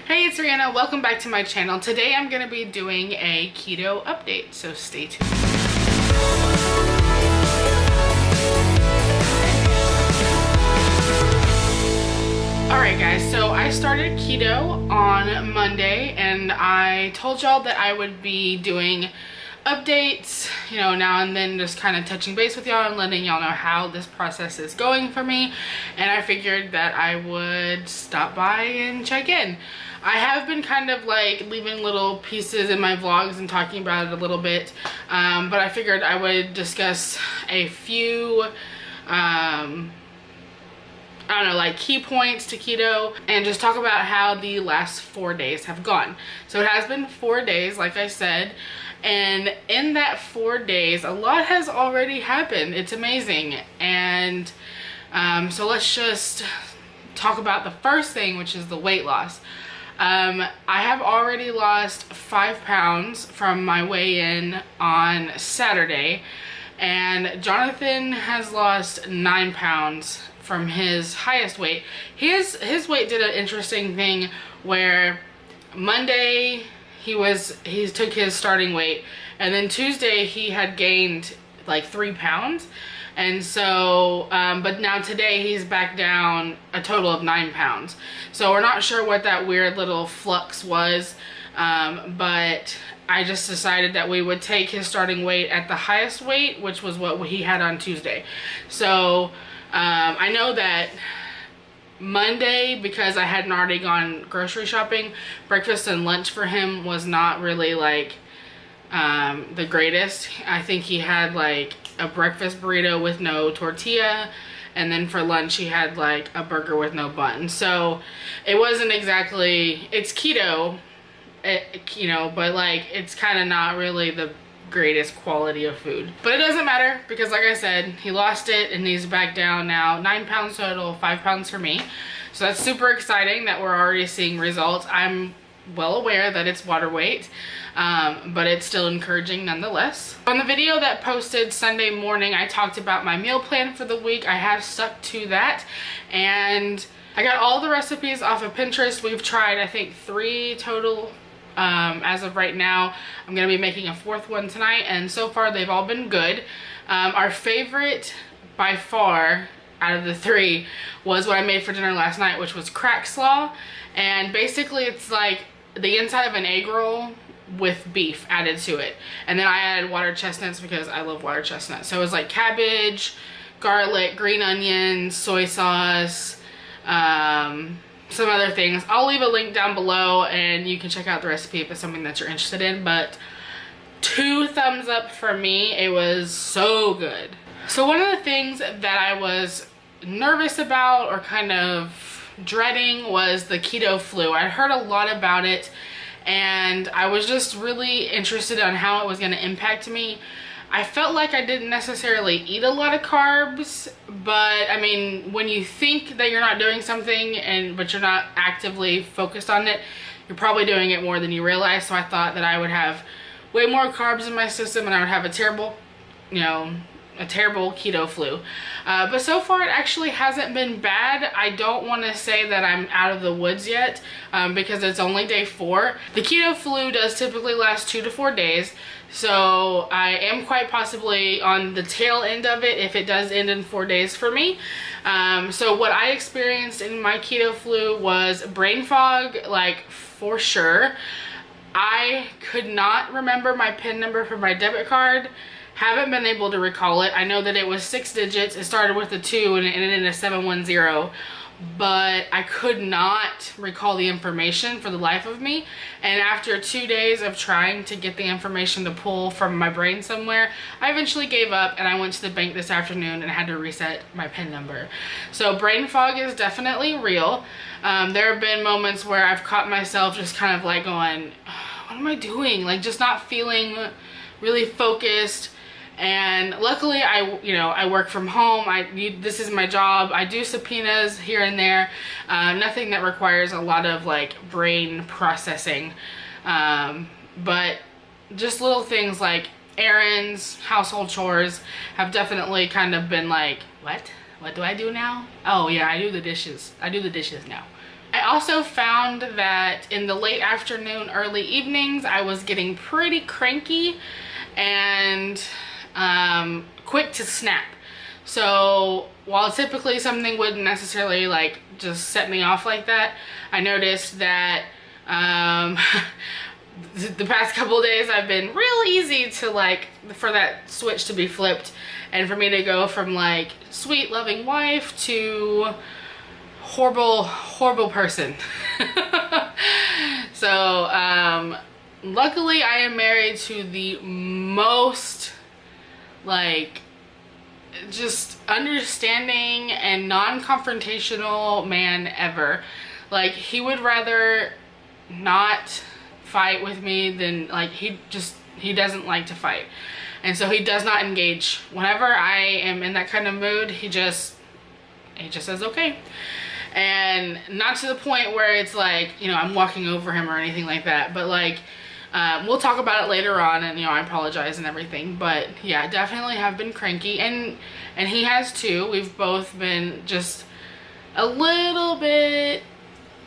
Hey, it's Rihanna. Welcome back to my channel. Today I'm going to be doing a keto update, so stay tuned. Alright guys, so I started keto on Monday and I told y'all that I would be doing updates, now and then, just kind of touching base with y'all and letting y'all know how this process is going for me. And I figured that I would stop by and check in. I have been kind of like leaving little pieces in my vlogs and talking about it a little bit, but I figured I would discuss a few I don't know, like key points to keto and just talk about how the last 4 days have gone. So it has been 4 days, like I said, and in that 4 days a lot has already happened. It's amazing. And so let's just talk about the first thing, which is the weight loss. I have already lost 5 pounds from my weigh-in on Saturday, and Jonathan has lost 9 pounds from his highest weight. His weight did an interesting thing where Monday he took his starting weight, and then Tuesday he had gained like 3 pounds. And so, but now today he's back down a total of 9 pounds. So we're not sure what that weird little flux was, but I just decided that we would take his starting weight at the highest weight, which was what he had on Tuesday. So I know that Monday, because I hadn't already gone grocery shopping, breakfast and lunch for him was not really like the greatest. I think he had like a breakfast burrito with no tortilla, and then for lunch he had like a burger with no bun. So it wasn't exactly, it's keto, but like it's kind of not really the greatest quality of food. But it doesn't matter, because like I said, he lost it and he's back down now. 9 pounds total, 5 pounds for me. So that's super exciting that we're already seeing results. I'm well aware that it's water weight, but it's still encouraging nonetheless. On the video that posted Sunday morning, I talked about my meal plan for the week. I have stuck to that, and I got all the recipes off of Pinterest. We've tried, I think, 3 total as of right now. I'm gonna be making a 4th one tonight, and so far they've all been good. Our favorite by far out of the 3 was what I made for dinner last night, which was crack slaw. And basically it's like the inside of an egg roll with beef added to it, and then I added water chestnuts because I love water chestnuts. So it was like cabbage, garlic, green onions, soy sauce, some other things. I'll leave a link down below and you can check out the recipe if it's something that you're interested in. But 2 thumbs up for me. It was so good. So one of the things that I was nervous about or kind of dreading was the keto flu. I heard a lot about it and I was just really interested on how it was going to impact me. I felt like I didn't necessarily eat a lot of carbs, but I mean, when you think that you're not doing something but you're not actively focused on it, you're probably doing it more than you realize. So I thought that I would have way more carbs in my system and I would have a terrible keto flu. But so far it actually hasn't been bad. I don't want to say that I'm out of the woods yet, because it's only day 4. The keto flu does typically last 2 to 4 days. So I am quite possibly on the tail end of it if it does end in 4 days for me. So what I experienced in my keto flu was brain fog, like for sure. I could not remember my PIN number for my debit card. Haven't been able to recall it. I know that it was 6 digits. It started with a 2 and it ended in a 710. But I could not recall the information for the life of me. And after 2 days of trying to get the information to pull from my brain somewhere, I eventually gave up and I went to the bank this afternoon and had to reset my PIN number. So brain fog is definitely real. There have been moments where I've caught myself just kind of like going, what am I doing? Like just not feeling really focused. And luckily I work from home. This is my job. I do subpoenas here and there. Nothing that requires a lot of like brain processing. But just little things like errands, household chores have definitely kind of been like, what do I do now? Oh yeah, I do the dishes. I do the dishes now. I also found that in the late afternoon, early evenings, I was getting pretty cranky and quick to snap. So while typically something wouldn't necessarily like just set me off like that, I noticed that the past couple of days I've been real easy to like for that switch to be flipped, and for me to go from like sweet loving wife to horrible person. So luckily I am married to the most like just understanding and non-confrontational man ever. Like, he would rather not fight with me than like he doesn't like to fight, and so he does not engage. Whenever I am in that kind of mood, he just says okay. And not to the point where it's like, you know, I'm walking over him or anything like that, but like we'll talk about it later on, and you know, I apologize and everything. But yeah, definitely have been cranky, and he has too. We've both been just a little bit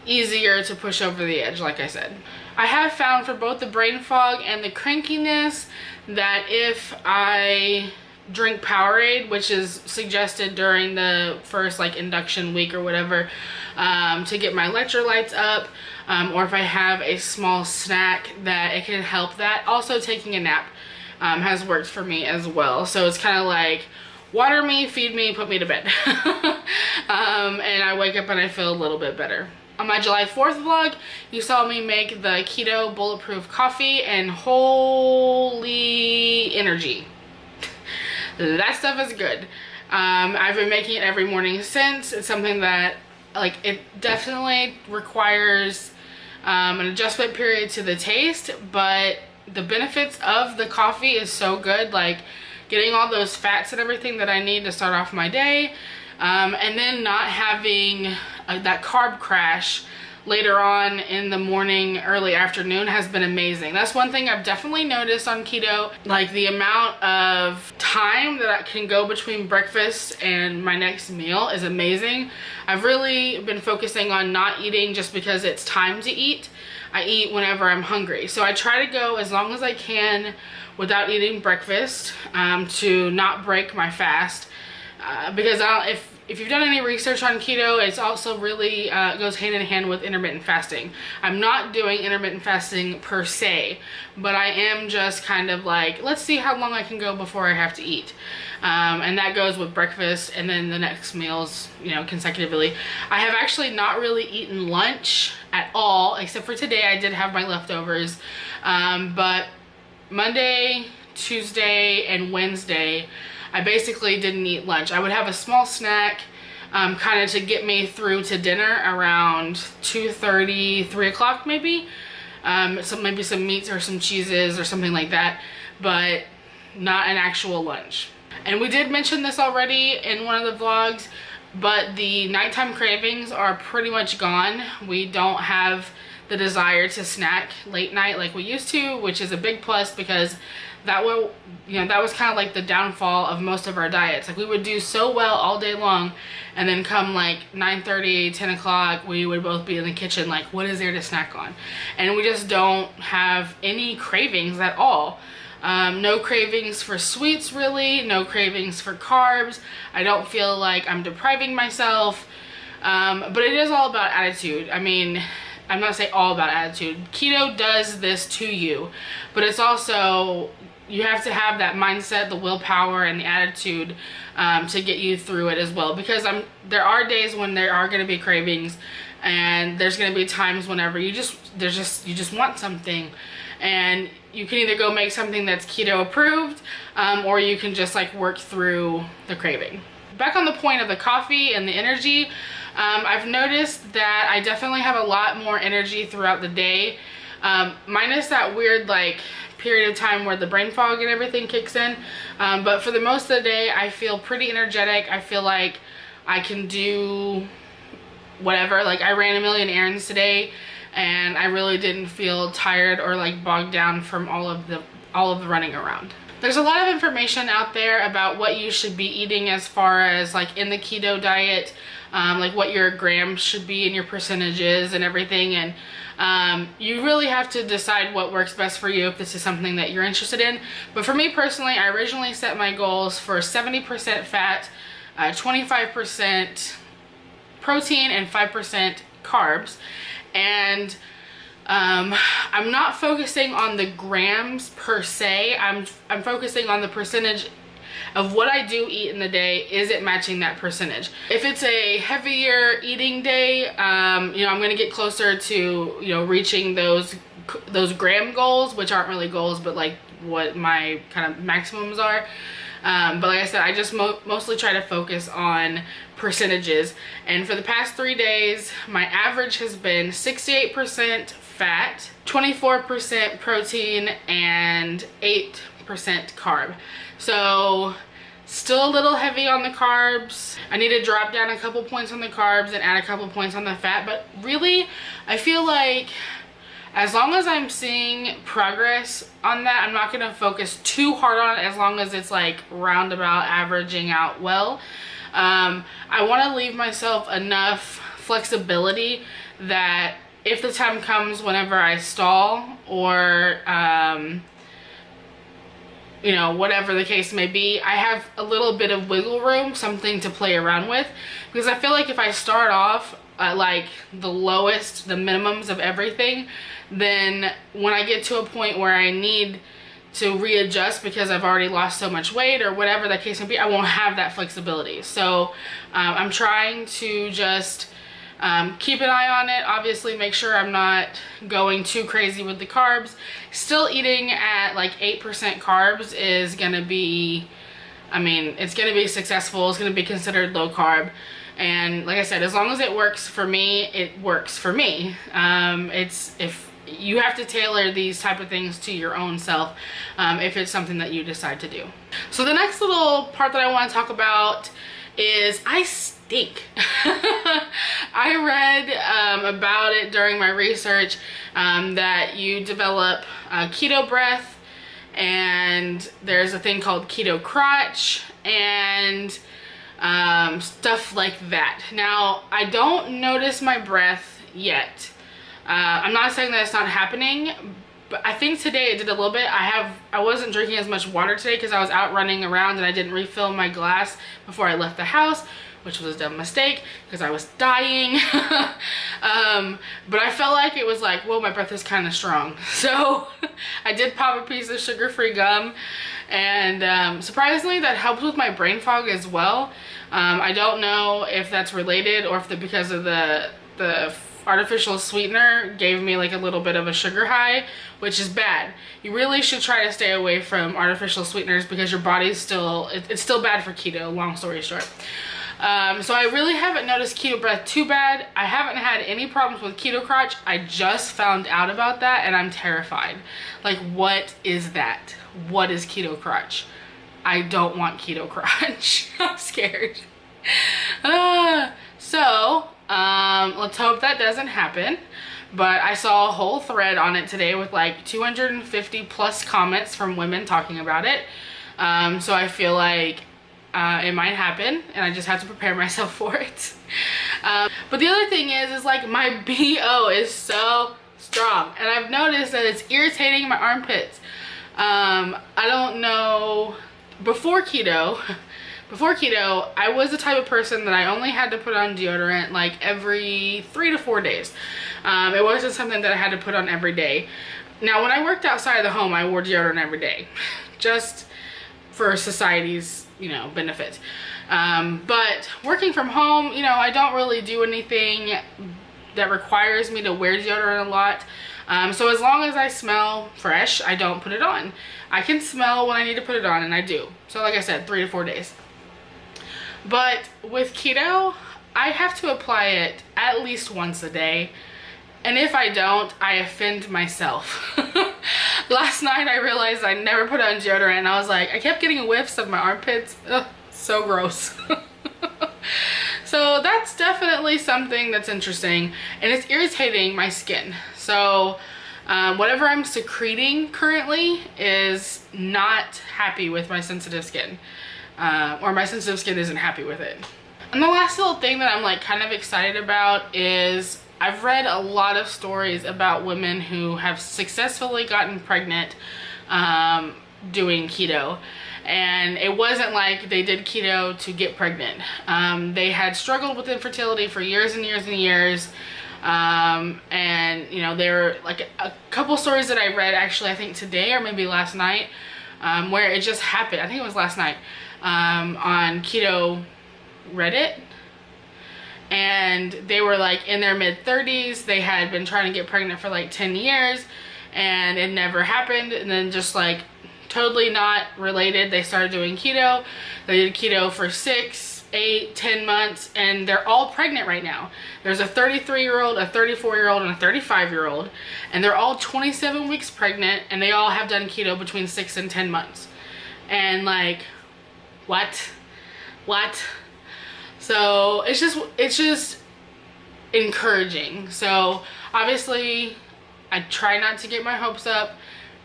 easier to push over the edge, like I said. I have found for both the brain fog and the crankiness that if I drink Powerade, which is suggested during the first like induction week or whatever, to get my electrolytes up, or if I have a small snack, that it can help that. Also, taking a nap has worked for me as well. So it's kind of like water me, feed me, put me to bed. And I wake up and I feel a little bit better. On my July 4th vlog, you saw me make the keto bulletproof coffee, and holy energy. That stuff is good. I've been making it every morning since. It's something that, like, it definitely requires an adjustment period to the taste, but the benefits of the coffee is so good. Like, getting all those fats and everything that I need to start off my day, and then not having that carb crash later on in the morning, early afternoon has been amazing. That's one thing I've definitely noticed on keto. Like, the amount of time that I can go between breakfast and my next meal is amazing. I've really been focusing on not eating just because it's time to eat. I eat whenever I'm hungry. So I try to go as long as I can without eating breakfast, to not break my fast. Because if you've done any research on keto, it's also really goes hand in hand with intermittent fasting. I'm not doing intermittent fasting per se, but I am just kind of like, let's see how long I can go before I have to eat. And that goes with breakfast and then the next meals, you know, consecutively. I have actually not really eaten lunch at all, except for today. I did have my leftovers, but Monday, Tuesday, and Wednesday, I basically didn't eat lunch. I would have a small snack kind of to get me through to dinner around 2:30, 3 o'clock maybe. So maybe some meats or some cheeses or something like that, but not an actual lunch. And we did mention this already in one of the vlogs, but the nighttime cravings are pretty much gone. We don't have the desire to snack late night like we used to, which is a big plus, because that will, you know, that was kind of like the downfall of most of our diets. Like, we would do so well all day long, and then come like 9:30, 10 o'clock, we would both be in the kitchen like, what is there to snack on? And we just don't have any cravings at all. No cravings for sweets, really. No cravings for carbs. I don't feel like I'm depriving myself. But it is all about attitude. I mean, I'm not saying all about attitude. Keto does this to you, but it's also, you have to have that mindset, the willpower, and the attitude to get you through it as well. Because there are days when there are going to be cravings, and there's going to be times whenever you just want something, and you can either go make something that's keto approved, or you can just like work through the craving. Back on the point of the coffee and the energy, I've noticed that I definitely have a lot more energy throughout the day, minus that weird like period of time where the brain fog and everything kicks in. But for the most of the day, I feel pretty energetic. I feel like I can do whatever. Like, I ran a million errands today, and I really didn't feel tired or like bogged down from all of the running around. There's a lot of information out there about what you should be eating as far as like in the keto diet, like what your grams should be and your percentages and everything. And you really have to decide what works best for you if this is something that you're interested in. But for me personally, I originally set my goals for 70% fat, 25% protein, and 5% carbs. And I'm not focusing on the grams per se. I'm focusing on the percentage of what I do eat in the day. Is it matching that percentage? If it's a heavier eating day, you know, I'm going to get closer to, you know, reaching those gram goals, which aren't really goals, but like what my kind of maximums are. But like I said, I just mostly try to focus on percentages. And for the past 3 days, my average has been 68% fat, 24% protein, and 8% carb. So still a little heavy on the carbs. I need to drop down a couple points on the carbs and add a couple points on the fat. But really, I feel like as long as I'm seeing progress on that, I'm not going to focus too hard on it, as long as it's like roundabout averaging out well. I want to leave myself enough flexibility that if the time comes whenever I stall, or you know, whatever the case may be, I have a little bit of wiggle room, something to play around with. Because I feel like if I start off at like the lowest, the minimums of everything, then when I get to a point where I need to readjust because I've already lost so much weight or whatever the case may be, I won't have that flexibility. So I'm trying to just keep an eye on it. Obviously make sure I'm not going too crazy with the carbs. Still eating at like 8% carbs is gonna be, I mean, it's gonna be successful. It's gonna be considered low carb. And like I said, as long as it works for me, it works for me. If you have to tailor these type of things to your own self, if it's something that you decide to do. So the next little part that I want to talk about is I stink. I read about it during my research, that you develop keto breath, and there's a thing called keto crotch, and stuff like that. Now, I don't notice my breath yet. I'm not saying that it's not happening, but I think today it did a little bit. I wasn't drinking as much water today because I was out running around and I didn't refill my glass before I left the house, which was a dumb mistake because I was dying. But I felt like it was like, whoa, my breath is kind of strong. So I did pop a piece of sugar-free gum, and surprisingly that helps with my brain fog as well. I don't know if that's related, or if because of the artificial sweetener gave me like a little bit of a sugar high, which is bad. You really should try to stay away from artificial sweeteners because your body's it's still bad for keto, long story short. So I really haven't noticed keto breath too bad. I haven't had any problems with keto crotch. I just found out about that and I'm terrified. Like, what is that? What is keto crotch? I don't want keto crotch. I'm scared. Let's hope that doesn't happen. But I saw a whole thread on it today with like 250 plus comments from women talking about it. So I feel like it might happen, and I just have to prepare myself for it. But the other thing is like my BO is so strong, and I've noticed that it's irritating my armpits. I don't know, before keto, I was the type of person that I only had to put on deodorant like every 3 to 4 days. It wasn't something that I had to put on every day. Now, when I worked outside of the home, I wore deodorant every day, just for society's, you know, benefit. But working from home, you know, I don't really do anything that requires me to wear deodorant a lot. So as long as I smell fresh, I don't put it on. I can smell when I need to put it on, and I do. So like I said, 3 to 4 days. But with keto, I have to apply it at least once a day. And if I don't, I offend myself. Last night I realized I never put on deodorant, and I was like, I kept getting whiffs of my armpits. Ugh, so gross. So that's definitely something that's interesting, and it's irritating my skin. So Whatever I'm secreting currently is not happy with my sensitive skin, or my sensitive skin isn't happy with it. And the last little thing that I'm like kind of excited about is I've read a lot of stories about women who have successfully gotten pregnant doing keto. And it wasn't like they did keto to get pregnant. They had struggled with infertility for years and years and years. And you know, there were like a couple stories that I read actually, I think today or maybe last night, where it just happened. I think it was last night, on keto Reddit. And they were like in their mid-30s. They had been trying to get pregnant for like 10 years and it never happened. And then just like totally not related, they started doing keto. They did keto for 6, 8, 10 months, and they're all pregnant right now. There's a 33-year-old, a 34-year-old, and a 35-year-old, and they're all 27 weeks pregnant, and they all have done keto between 6 and 10 months. And like, what? So it's just encouraging. So obviously I try not to get my hopes up,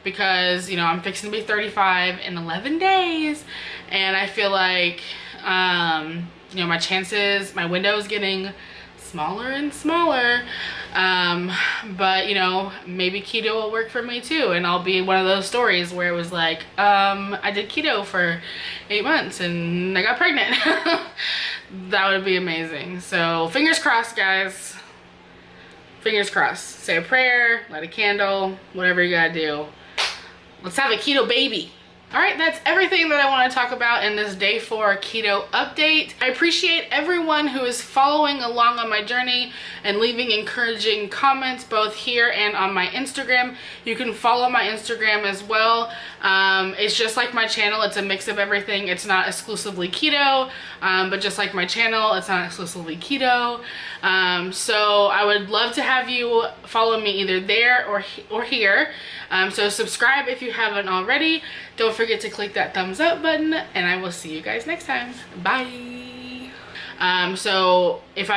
because you know, I'm fixing to be 35 in 11 days, and I feel like you know, my window is getting smaller and smaller. But you know, maybe keto will work for me too, and I'll be one of those stories where it was like, I did keto for 8 months and I got pregnant. That would be amazing. So fingers crossed, guys. Fingers crossed. Say a prayer, light a candle, whatever you gotta do. Let's have a keto baby. All right, that's everything that I want to talk about in this day 4 keto update. I appreciate everyone who is following along on my journey and leaving encouraging comments both here and on my Instagram. You can follow my Instagram as well. It's just like my channel. It's a mix of everything. It's not exclusively keto, but just like my channel, it's not exclusively keto. So I would love to have you follow me either there or here. So subscribe if you haven't already. Don't forget to click that thumbs up button, and I will see you guys next time. Bye. So if